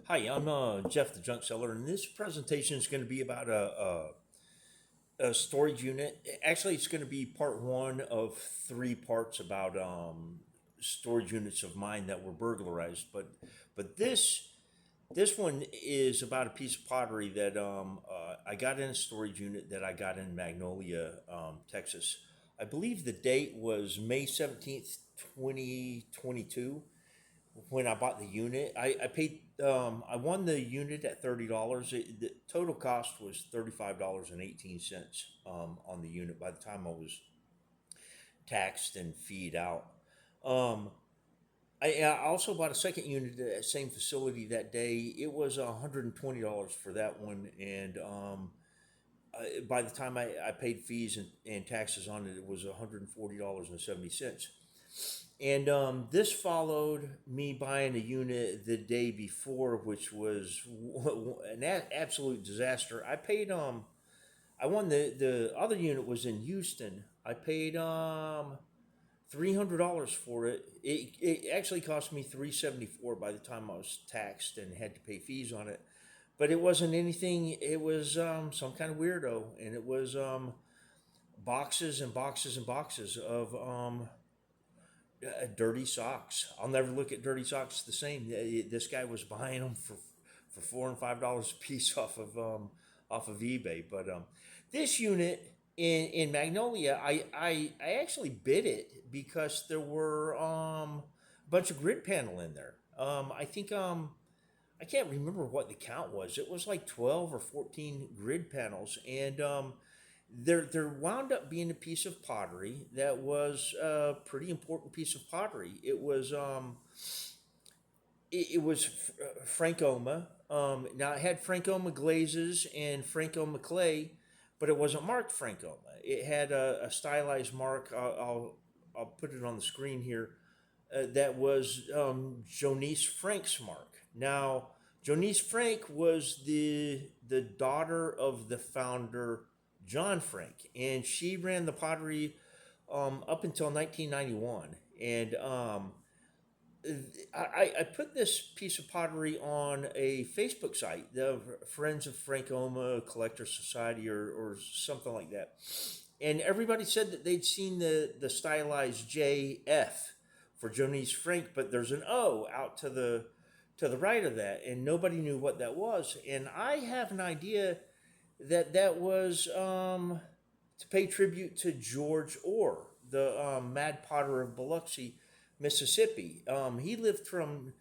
Hi, I'm Jeff the Junk Seller, and this presentation is going to be about a storage unit. Actually, it's going to be part one of three parts about storage units of mine that were burglarized. But this one is about a piece of pottery that I got in a storage unit that I got in Magnolia, Texas. I believe the date was May 17th, 2022 when I bought the unit. I paid I won the unit at $30. The total cost was $35.18 on the unit by the time I was taxed and feed out. Um, I also bought a second unit at that same facility that day. It was $120 for that one, and by the time I paid fees and taxes on it, it was $140.70. And this followed me buying a unit the day before, which was an absolute disaster. I won the other unit was in Houston. I paid $300 for it. It actually cost me $374 by the time I was taxed and had to pay fees on it. But it wasn't anything. It was some kind of weirdo, and it was boxes and boxes and boxes of dirty socks. I'll never look at dirty socks the same. This guy was buying them for $4 and $5 a piece off of eBay. But this unit in Magnolia, I actually bid it because there were a bunch of grid panel in there. I think I can't remember what the count was. It was like 12 or 14 grid panels, and there wound up being a piece of pottery that was a pretty important piece of pottery. It was Frankoma. Now it had Frankoma glazes and Frankoma clay, but it wasn't marked Frankoma. It had a stylized mark. I'll put it on the screen here. That was Joniece Frank's mark. Now, Joniece Frank was the daughter of the founder John Frank, and she ran the pottery up until 1991. And I put this piece of pottery on a Facebook site, the Friends of Frankoma Collector Society, or something like that. And everybody said that they'd seen the stylized JF for Joniece Frank, but there's an O out to the right of that, and nobody knew what that was. And I have an idea that that was to pay tribute to George Orr, the Mad Potter of Biloxi, Mississippi. He lived from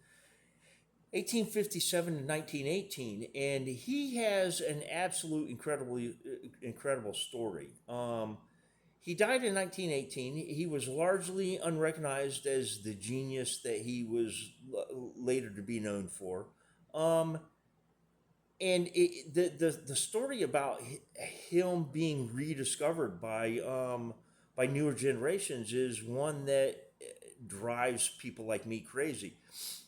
1857 to 1918, and he has an absolute incredible story. He died in 1918. He was largely unrecognized as the genius that he was later to be known for. Um, and the story about him being rediscovered by newer generations is one that drives people like me crazy,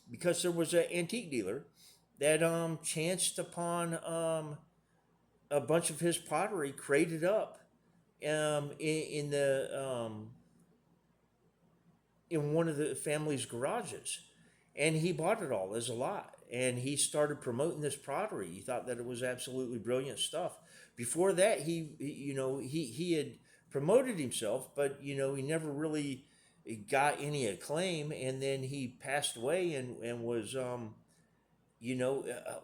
because there was an antique dealer that chanced upon a bunch of his pottery crated up in the in one of the family's garages, and he bought it all as a lot, and he started promoting this pottery. He thought that it was absolutely brilliant stuff. Before that, he had promoted himself, but he never really got any acclaim, and then he passed away and was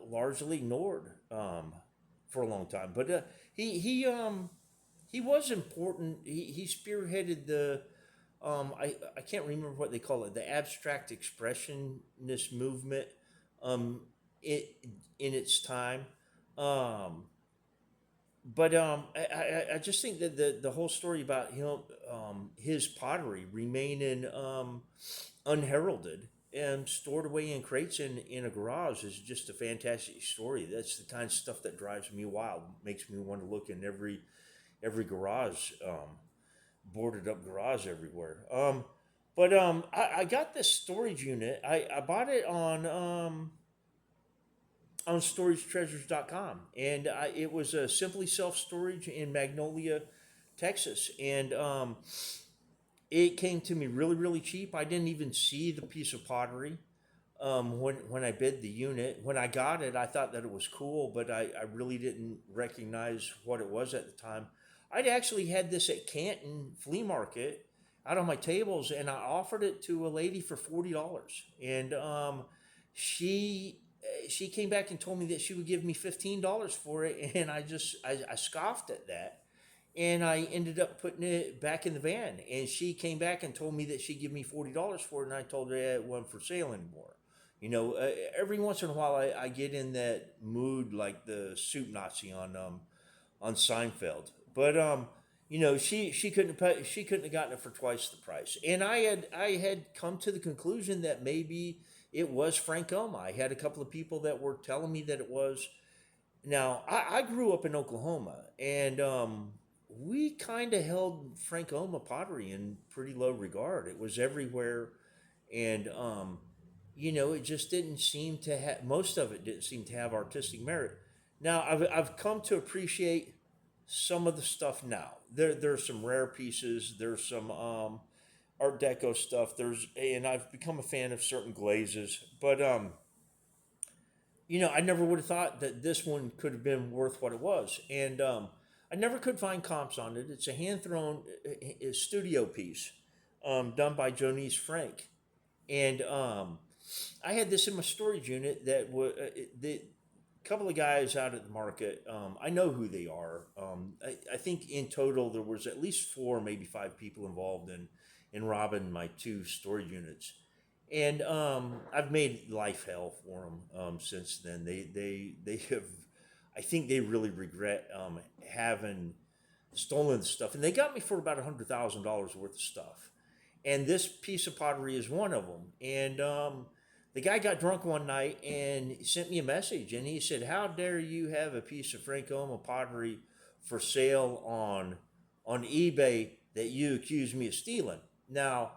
largely ignored for a long time. But he was important. He spearheaded the I can't remember what they call it, the abstract expressionist movement it in its time. Um, but I just think that the whole story about him, his pottery remaining unheralded and stored away in crates in a garage is just a fantastic story. That's the kind of stuff that drives me wild, makes me want to look in every garage, boarded up garage everywhere. But I got this storage unit. I bought it on storagetreasures.com, and it was a Simply Self Storage in Magnolia, Texas, and it came to me really cheap. I didn't even see the piece of pottery. when I bid the unit. When I got it, I thought that it was cool, but I really didn't recognize what it was at the time. I'd actually had this at Canton Flea Market out on my tables, and I offered it to a lady for $40, and she she came back and told me that she would give me $15 for it, and I scoffed at that, and I ended up putting it back in the van. And she came back and told me that she'd give me $40 for it, and I told her it wasn't for sale anymore. Every once in a while, I get in that mood like the soup Nazi on Seinfeld. But she she couldn't have gotten it for twice the price. And I had come to the conclusion that maybe it was Frankoma. I had a couple of people that were telling me that it was. Now, I grew up in Oklahoma, and we kind of held Frankoma pottery in pretty low regard. It was everywhere, and it just didn't seem to have, most of it didn't seem to have artistic merit. Now, I've come to appreciate some of the stuff now. There's some rare pieces. There's some Art Deco stuff. And I've become a fan of certain glazes, but I never would have thought that this one could have been worth what it was. And I never could find comps on it. It's a hand thrown studio piece done by Joniece Frank. And I had this in my storage unit that was the couple of guys out at the market. I know who they are. I think in total there was at least four, maybe five people involved in robbing my two storage units. And I've made life hell for them since then. They have, I think they really regret having stolen the stuff, and they got me for about $100,000 worth of stuff. And this piece of pottery is one of them. And the guy got drunk one night and sent me a message, and he said, "How dare you have a piece of Frankoma pottery for sale on eBay that you accuse me of stealing?" Now,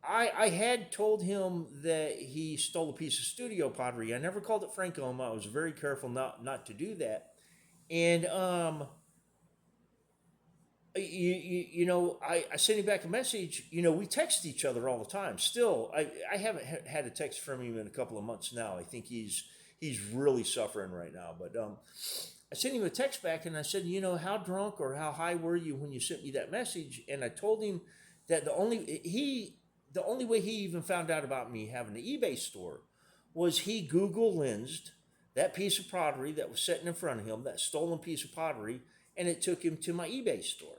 I had told him that he stole a piece of studio pottery. I never called it Frankoma. I was very careful not to do that. And I sent him back a message. We text each other all the time. Still, I haven't had a text from him in a couple of months now. I think he's really suffering right now. But I sent him a text back, and I said, how drunk or how high were you when you sent me that message? And I told him that the only way he even found out about me having an eBay store was he Google lensed that piece of pottery that was sitting in front of him, that stolen piece of pottery, and it took him to my eBay store.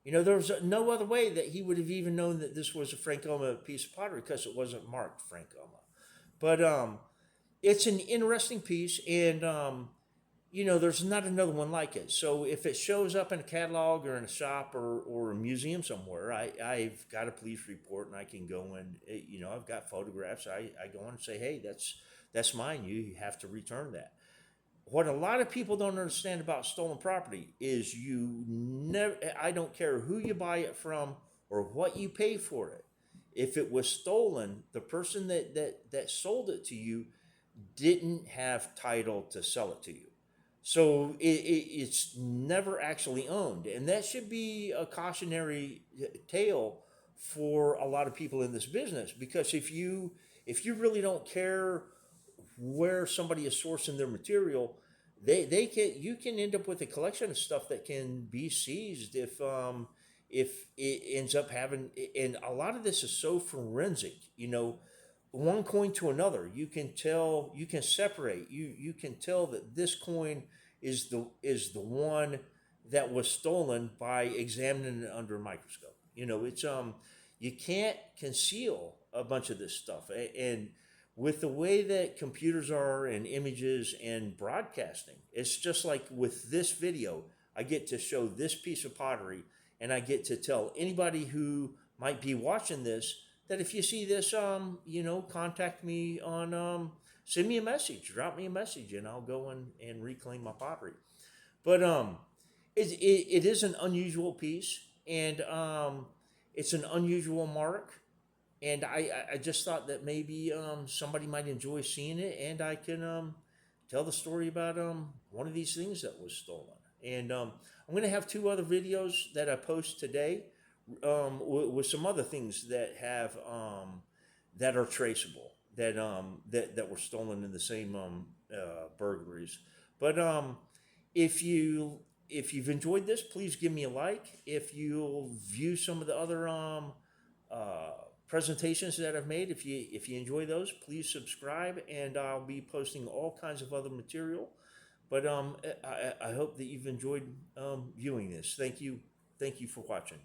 There was no other way that he would have even known that this was a Frankoma piece of pottery because it wasn't marked Frankoma. But it's an interesting piece, and there's not another one like it. So if it shows up in a catalog or in a shop or a museum somewhere, I've got a police report, and I can go and I've got photographs. I go in and say, "Hey, that's mine. You have to return that." What a lot of people don't understand about stolen property is you never, I don't care who you buy it from or what you pay for it. If it was stolen, the person that sold it to you didn't have title to sell it to you. So it's never actually owned. And that should be a cautionary tale for a lot of people in this business, because if you really don't care where somebody is sourcing their material, you can end up with a collection of stuff that can be seized if it ends up having. And a lot of this is so forensic, one coin to another. You can tell, you can separate, you can tell that this coin is the one that was stolen by examining it under a microscope. It's you can't conceal a bunch of this stuff. And with the way that computers are and images and broadcasting, it's just like with this video. I get to show this piece of pottery, and I get to tell anybody who might be watching this that if you see this, contact me on, send me a message, drop me a message, and I'll go and reclaim my pottery. But it is an unusual piece, and it's an unusual mark. And I just thought that maybe somebody might enjoy seeing it, and I can tell the story about one of these things that was stolen. And I'm going to have two other videos that I post today with some other things that have that are traceable. that were stolen in the same burglaries. But if you've enjoyed this, please give me a like. If you'll view some of the other uh, presentations that I've made, if you enjoy those, please subscribe, and I'll be posting all kinds of other material. But I hope that you've enjoyed viewing this. Thank you for watching.